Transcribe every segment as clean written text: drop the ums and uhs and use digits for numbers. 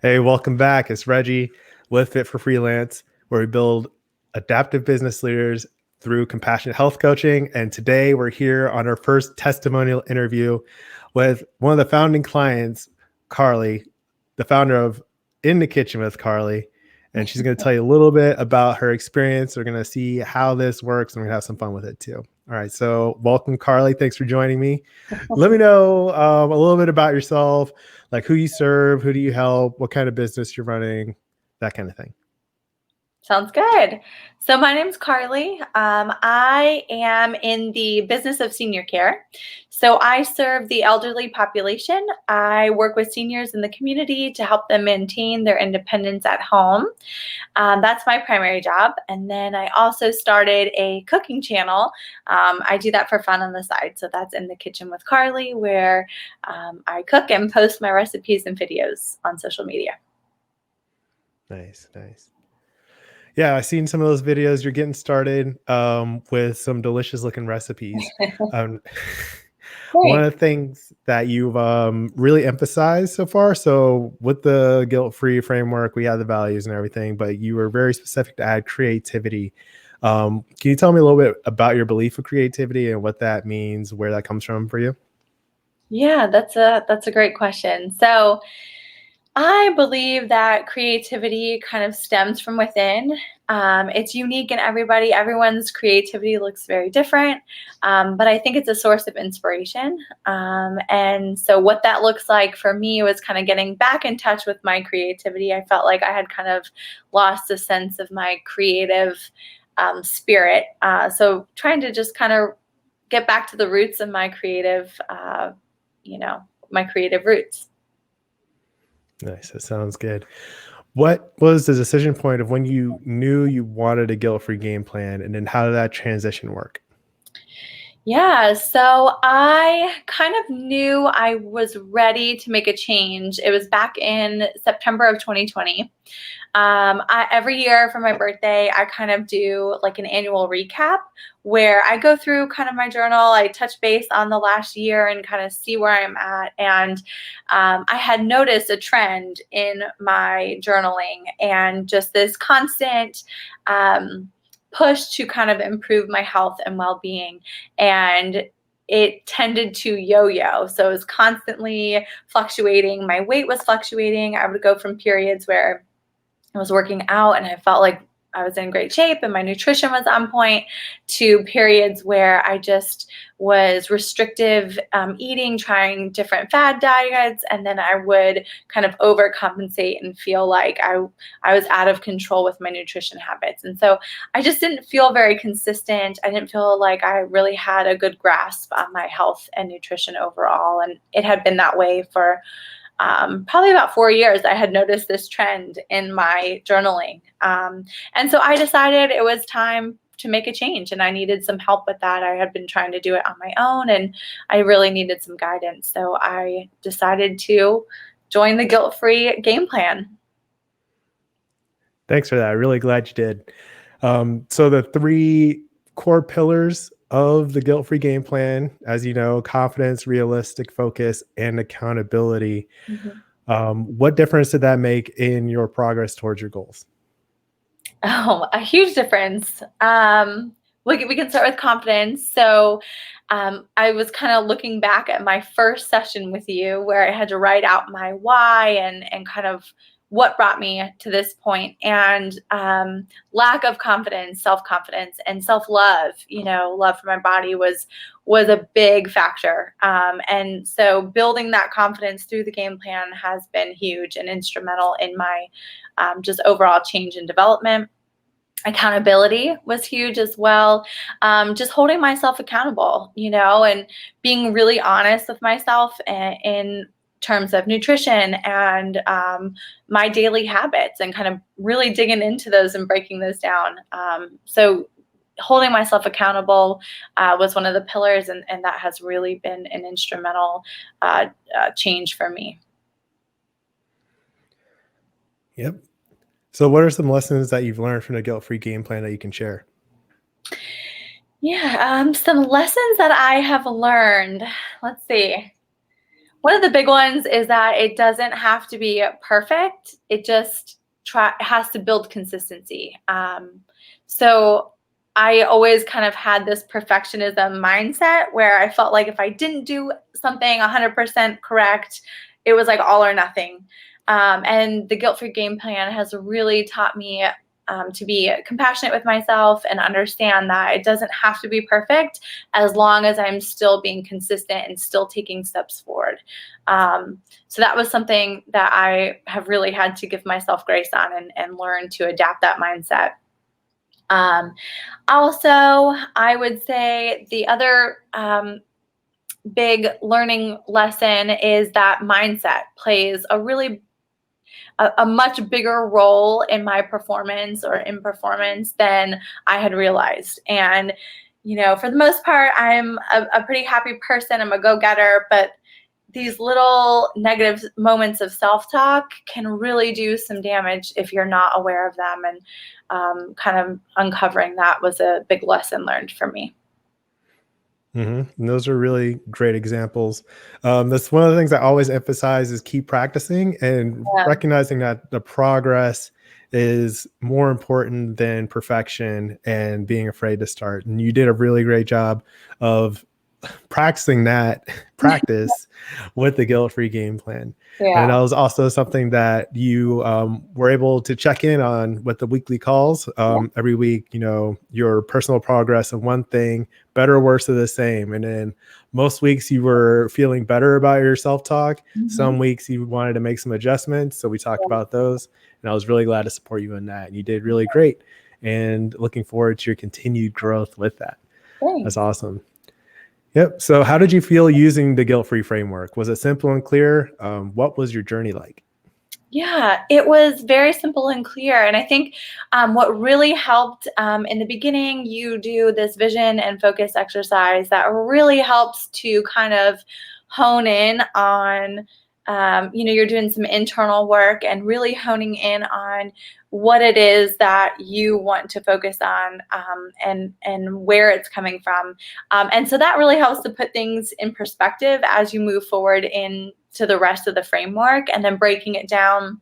Hey, welcome back. It's Reggie with Fit for Freelance, where we build adaptive business leaders through compassionate health coaching. And today we're here on our first testimonial interview with one of the founding clients, Carley, the founder of In the Kitchen with Carley. And she's going to tell you a little bit about her experience. We're going to see how this works, and we're going to have some fun with it too. All right. So welcome, Carley. Thanks for joining me. Let me know a little bit about yourself, like who you serve, who do you help, what kind of business you're running, that kind of thing. Sounds good. So my name's Carley. I am in the business of senior care. So I serve the elderly population. I work with seniors in the community to help them maintain their independence at home. That's my primary job. And then I also started a cooking channel. I do that for fun on the side. So that's In the Kitchen with Carley, where I cook and post my recipes and videos on social media. Nice. Yeah, I've seen some of those videos. You're getting started with some delicious looking recipes. Um, One of the things that you've really emphasized so far, so with the guilt-free framework, we have the values and everything, but you were very specific to add creativity. Can you tell me a little bit about your belief of creativity and what that means, where that comes from for you? Yeah, that's a great question. So I believe that creativity kind of stems from within. It's unique in everybody. Everyone's creativity looks very different, but I think it's a source of inspiration. And so what that looks like for me was kind of getting back in touch with my creativity. I felt like I had kind of lost a sense of my creative spirit. So trying to just kind of get back to the roots of my my creative roots. Nice. That sounds good. What was the decision point of when you knew you wanted a guilt-free game plan, and then how did that transition work? Yeah, so I kind of knew I was ready to make a change. It was back in September of 2020. Every year for my birthday, I kind of do like an annual recap where I go through kind of my journal. I touch base on the last year and kind of see where I'm at. And I had noticed a trend in my journaling and just this constant push to kind of improve my health and well-being. And it tended to yo-yo. So it was constantly fluctuating. My weight was fluctuating. I would go from periods where I was working out and I felt like I was in great shape and my nutrition was on point, to periods where I just was restrictive eating, trying different fad diets, and then I would kind of overcompensate and feel like I was out of control with my nutrition habits. And so I just didn't feel very consistent. I didn't feel like I really had a good grasp on my health and nutrition overall. And it had been that way for probably about 4 years. I had noticed this trend in my journaling. And so I decided it was time to make a change and I needed some help with that. I had been trying to do it on my own and I really needed some guidance. So I decided to join the Guilt-free Game Plan. Thanks for that. Really glad you did. So the three core pillars of the guilt-free game plan, as you know, confidence, realistic focus, and accountability. Mhm. What difference did that make in your progress towards your goals? Oh, a huge difference. We can start with confidence. So I was kind of looking back at my first session with you where I had to write out my why and kind of what brought me to this point. And lack of confidence, self-confidence, and self-love, love for my body was a big factor. And so building that confidence through the game plan has been huge and instrumental in my just overall change and development. Accountability was huge as well. Just holding myself accountable, and being really honest with myself in terms of nutrition and my daily habits, and kind of really digging into those and breaking those down. So holding myself accountable was one of the pillars, and that has really been an instrumental change for me. Yep. So what are some lessons that you've learned from the guilt-free game plan that you can share? Yeah, some lessons that I have learned. Let's see. One of the big ones is that it doesn't have to be perfect. It just has to build consistency. So I always kind of had this perfectionism mindset where I felt like if I didn't do something 100% correct, it was like all or nothing. And the guilt-free game plan has really taught me to be compassionate with myself and understand that it doesn't have to be perfect as long as I'm still being consistent and still taking steps forward. So that was something that I have really had to give myself grace on and learn to adapt that mindset. Also, I would say the other big learning lesson is that mindset plays a much bigger role in my performance or in performance than I had realized. And, for the most part, I'm a pretty happy person. I'm a go-getter, but these little negative moments of self-talk can really do some damage if you're not aware of them. And kind of uncovering that was a big lesson learned for me. And those are really great examples. That's one of the things I always emphasize is keep practicing and Yeah. recognizing that the progress is more important than perfection and being afraid to start. And you did a really great job of practicing that practice with the guilt-free game plan. And Yeah. that was also something that you were able to check in on with the weekly calls every week, your personal progress of one thing, better or worse or the same. And then most weeks you were feeling better about your self-talk. Mhm. Some weeks you wanted to make some adjustments. So we talked Yeah. about those. And I was really glad to support you in that. And you did really great. And looking forward to your continued growth with that. That's Thanks. awesome. Yep. So, how did you feel using the guilt-free framework? Was it simple and clear? What was your journey like? Yeah, it was very simple and clear. And I think what really helped in the beginning, you do this vision and focus exercise that really helps to kind of hone in on, you're doing some internal work and really honing in on what it is that you want to focus on and where it's coming from. And so that really helps to put things in perspective as you move forward into the rest of the framework, and then breaking it down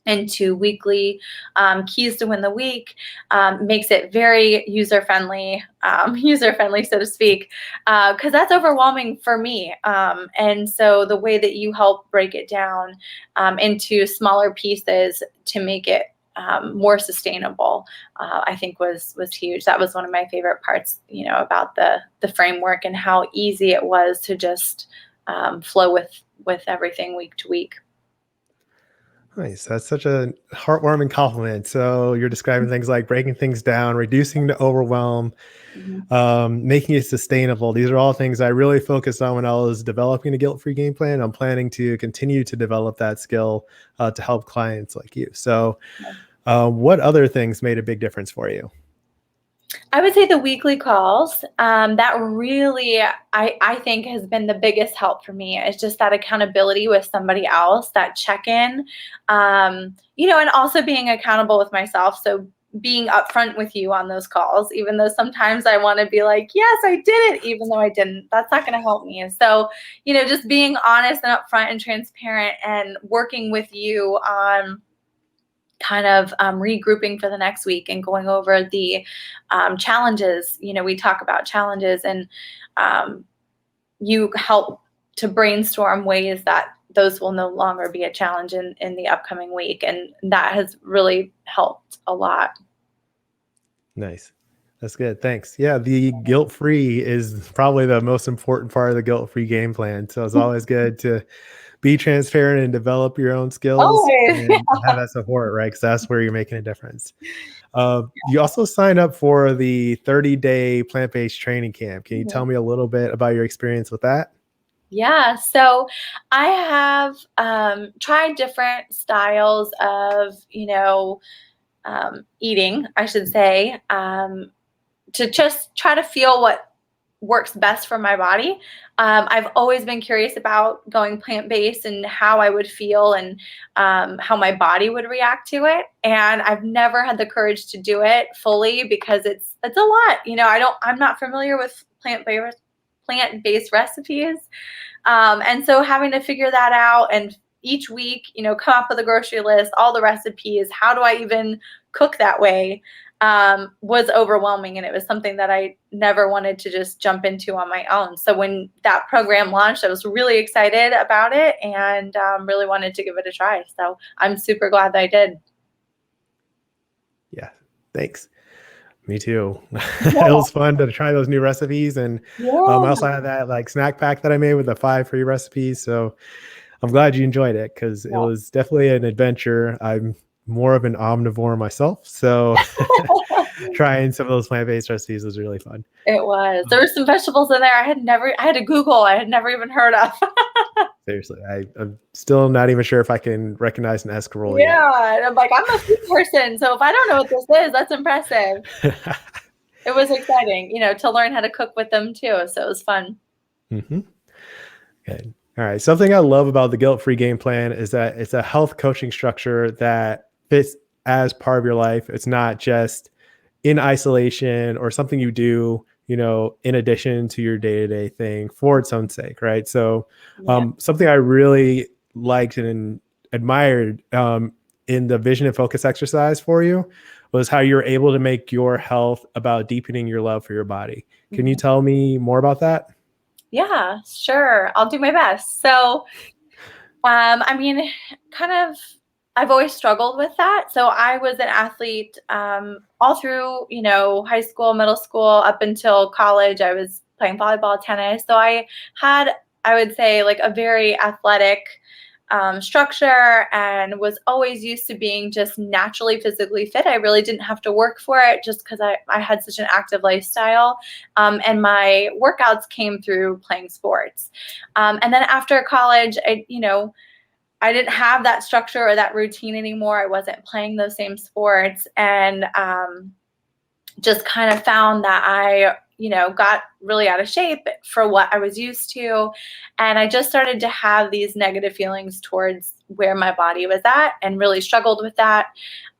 into weekly keys to win the week makes it very user friendly, so to speak, because that's overwhelming for me. And so the way that you help break it down into smaller pieces to make it more sustainable, I think was huge. That was one of my favorite parts, about the framework, and how easy it was to just flow with everything week to week. Nice. That's such a heartwarming compliment. So, you're describing things like breaking things down, reducing the overwhelm, Mhm. making it sustainable. These are all things I really focused on when I was developing a guilt-free game plan. I'm planning to continue to develop that skill to help clients like you. So, what other things made a big difference for you? I would say the weekly calls, that really, I think has been the biggest help for me. It's just that accountability with somebody else, that check-in, and also being accountable with myself. So being upfront with you on those calls, even though sometimes I want to be like, yes, I did it, even though I didn't. That's not going to help me. So, just being honest and upfront and transparent and working with you on kind of regrouping for the next week and going over the challenges. We talk about challenges, and um, you help to brainstorm ways that those will no longer be a challenge in the upcoming week. And that has really helped a lot. Nice. That's good. Thanks. Yeah, the guilt free is probably the most important part of the guilt free game plan. So it's always good to be transparent and develop your own skills Always. and have that support, right? Because that's where you're making a difference. You also signed up for the 30-day plant-based training camp. Can you tell me a little bit about your experience with that? Yeah, so I have tried different styles of, eating, I should say, to just try to feel what works best for my body. I've always been curious about going plant-based and how I would feel, and how my body would react to it. And I've never had the courage to do it fully because it's a lot. I'm not familiar with plant-based recipes. And so having to figure that out and each week, come up with a grocery list, all the recipes, how do I even cook that way, was overwhelming. And it was something that I never wanted to just jump into on my own. So when that program launched, I was really excited about it and really wanted to give it a try. So I'm super glad that I did. Yeah, thanks. Me too. It was fun to try those new recipes. And I also had that like snack pack that I made with the 5 free recipes. So I'm glad you enjoyed it because it was definitely an adventure. I'm more of an omnivore myself. So trying some of those plant-based recipes was really fun. It was. There were some vegetables in there I had to Google. I had never even heard of. Seriously, I'm still not even sure if I can recognize an escarole yet. Yeah, and I'm like, I'm a food person, so if I don't know what this is, that's impressive. It was exciting, to learn how to cook with them too. So it was fun. Mm-hmm. Good. All right. Something I love about the Guilt-free Game Plan is that it's a health coaching structure that fits as part of your life. It's not just in isolation or something you do, in addition to your day-to-day thing for its own sake, right? So something I really liked and admired in the vision and focus exercise for you was how you were able to make your health about deepening your love for your body. Can you tell me more about that? Yeah, sure. I'll do my best. So, I've always struggled with that. So I was an athlete all through, high school, middle school, up until college. I was playing volleyball, tennis. So I had, I would say, like a very athletic structure and was always used to being just naturally physically fit. I really didn't have to work for it just because I had such an active lifestyle. And my workouts came through playing sports. And then after college, I didn't have that structure or that routine anymore. I wasn't playing those same sports and just kind of found that I, got really out of shape for what I was used to. And I just started to have these negative feelings towards where my body was at and really struggled with that.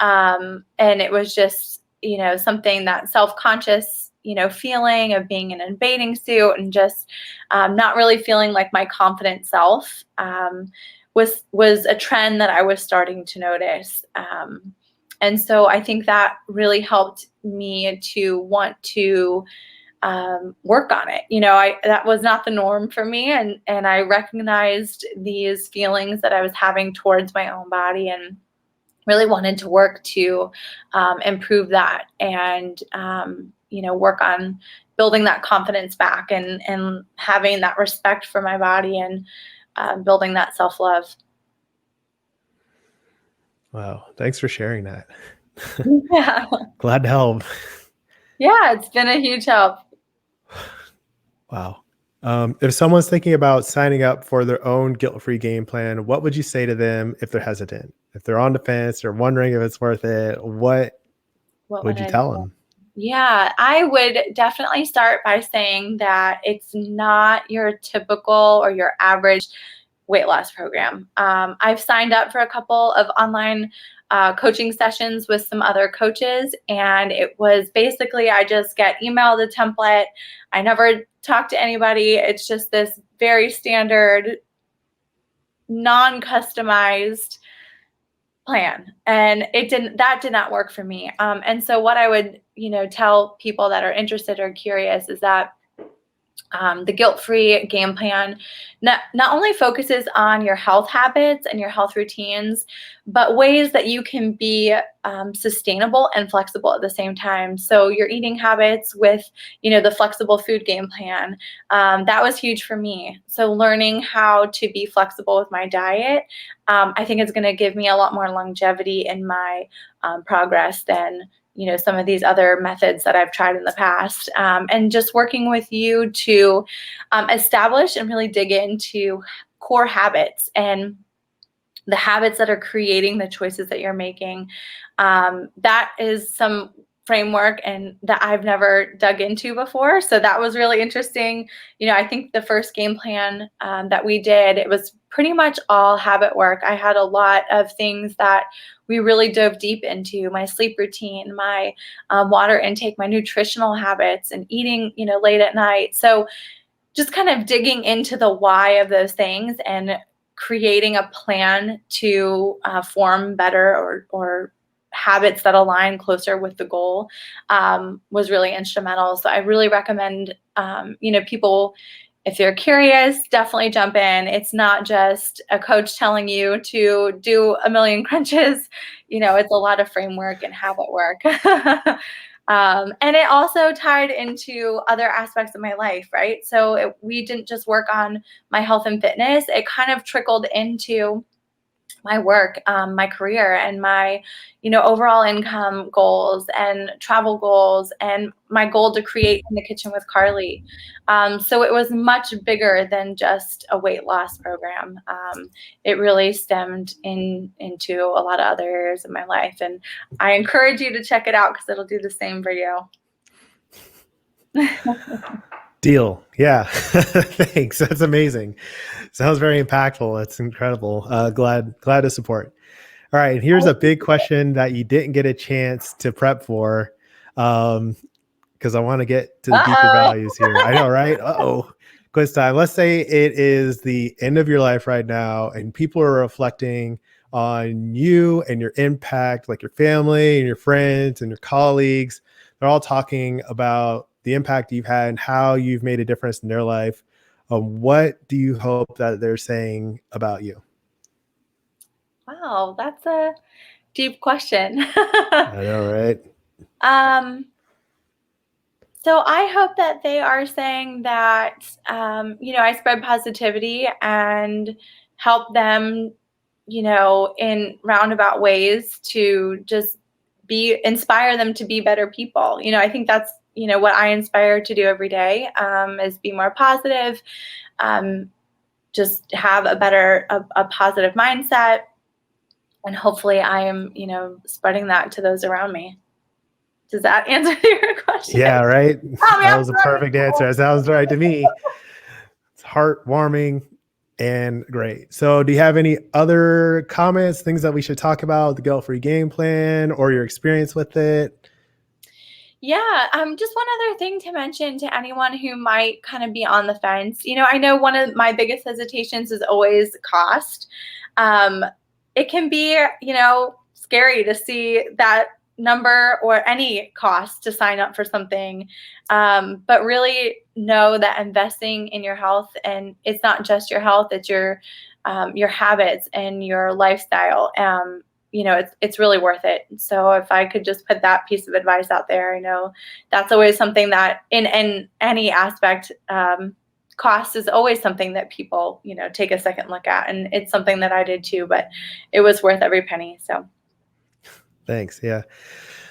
And it was just, something that self-conscious, feeling of being in a bathing suit and just not really feeling like my confident self was a trend that I was starting to notice. And so I think that really helped me to want to work on it. That was not the norm for me. And I recognized these feelings that I was having towards my own body and really wanted to work to improve that and, work on building that confidence back and having that respect for my body and building that self-love. Wow. Thanks for sharing that. Yeah. Glad to help. Yeah, it's been a huge help. Wow. If someone's thinking about signing up for their own guilt-free game plan, what would you say to them if they're hesitant? If they're on the fence or wondering if it's worth it, what would you tell them? Yeah, I would definitely start by saying that it's not your typical or your average weight loss program. I've signed up for a couple of online coaching sessions with some other coaches, and it was basically I just get emailed the template. I never talk to anybody. It's just this very standard, non-customized plan, and that did not work for me. And so what I would tell people that are interested or curious is that the guilt-free game plan not only focuses on your health habits and your health routines, but ways that you can be sustainable and flexible at the same time. So your eating habits with, the flexible food game plan, that was huge for me. So learning how to be flexible with my diet, I think it's going to give me a lot more longevity in my progress than some of these other methods that I've tried in the past, and just working with you to establish and really dig into core habits and the habits that are creating the choices that you're making. That is some framework and that I've never dug into before. So that was really interesting. I think the first game plan that we did, it was pretty much all habit work. I had a lot of things that we really dove deep into: my sleep routine, my water intake, my nutritional habits, and eating, late at night. So just kind of digging into the why of those things and creating a plan to form better or habits that align closer with the goal was really instrumental. So I really recommend, people, if you're curious, definitely jump in. It's not just a coach telling you to do a million crunches. It's a lot of framework and habit work. And it also tied into other aspects of my life, right? So we didn't just work on my health and fitness. It kind of trickled into my work, my career, and my, overall income goals and travel goals, and my goal to create In the Kitchen with Carley. So it was much bigger than just a weight loss program. It really stemmed into a lot of other areas of my life, and I encourage you to check it out because it'll do the same for you. Deal. Yeah. Thanks. That's amazing. Sounds very impactful. That's incredible. Glad to support. All right. And here's a big question that you didn't get a chance to prep for. Because I want to get to the deeper values here. I know, right? Quiz time. Let's say it is the end of your life right now, and people are reflecting on you and your impact, like your family and your friends and your colleagues. They're all talking about the impact you've had and how you've made a difference in their life. What do you hope that they're saying about you? Wow, that's a deep question. I know, right? So I hope that they are saying that, I spread positivity and help them, in roundabout ways to just inspire them to be better people. I think that's, what I inspire to do every day, is be more positive, just have a positive mindset. And hopefully I am, spreading that to those around me. Does that answer your question? Yeah, right. That was a perfect answer. That sounds right to me. It's heartwarming and great. So do you have any other comments, things that we should talk about, the Guilt-free Game Plan or your experience with it? Yeah, just one other thing to mention to anyone who might kind of be on the fence. I know one of my biggest hesitations is always cost. It can be, scary to see that number or any cost to sign up for something. But really know that investing in your health, and it's not just your health, it's your habits and your lifestyle. It's really worth it. So if I could just put that piece of advice out there, that's always something that in any aspect, cost is always something that people, take a second look at. And it's something that I did too, but it was worth every penny. So. Thanks. Yeah.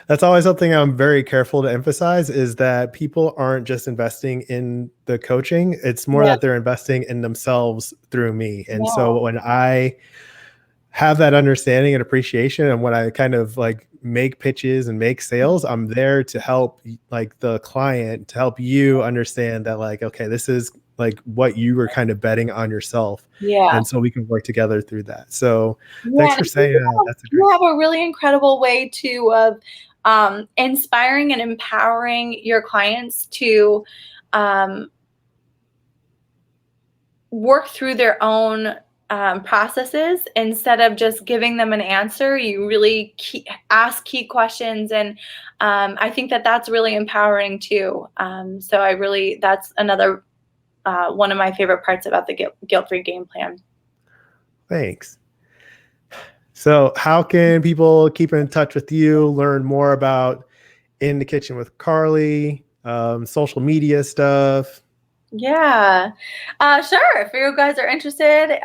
That's always something I'm very careful to emphasize, is that people aren't just investing in the coaching. It's more that they're investing in themselves through me. And so when I have that understanding and appreciation, and when I kind of like make pitches and make sales, I'm there to help like the client, to help you understand that like, okay, this is like what you were kind of betting on yourself. Yeah. And so we can work together through that. So thanks for saying that. You have a really incredible way to inspiring and empowering your clients to work through their own processes. Instead of just giving them an answer, you really ask key questions. And I think that that's really empowering too. So that's another one of my favorite parts about the Guilt-free Game Plan. Thanks. So how can people keep in touch with you, learn more about In the Kitchen with Carley, social media stuff? Yeah, sure. If you guys are interested,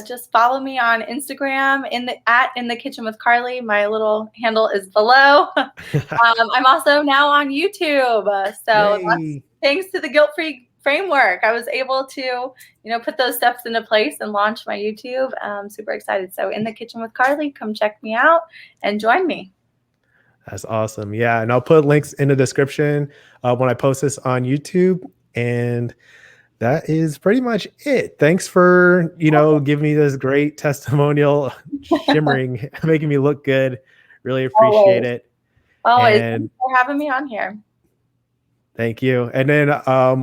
just follow me on Instagram at In the Kitchen with Carley. My little handle is below. I'm also now on YouTube. So thanks to the Guilt-free framework, I was able to, put those steps into place and launch my YouTube. I'm super excited. So In the Kitchen with Carley, come check me out and join me. That's awesome. Yeah. And I'll put links in the description when I post this on YouTube. And that is pretty much it. Thanks for, giving me this great testimonial, shimmering, making me look good. Really appreciate it. Always. And Thanks for having me on here. Thank you. And then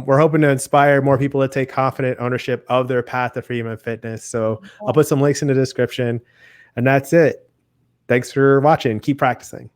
we're hoping to inspire more people to take confident ownership of their path to freedom and fitness. So I'll put some links in the description. And that's it. Thanks for watching. Keep practicing.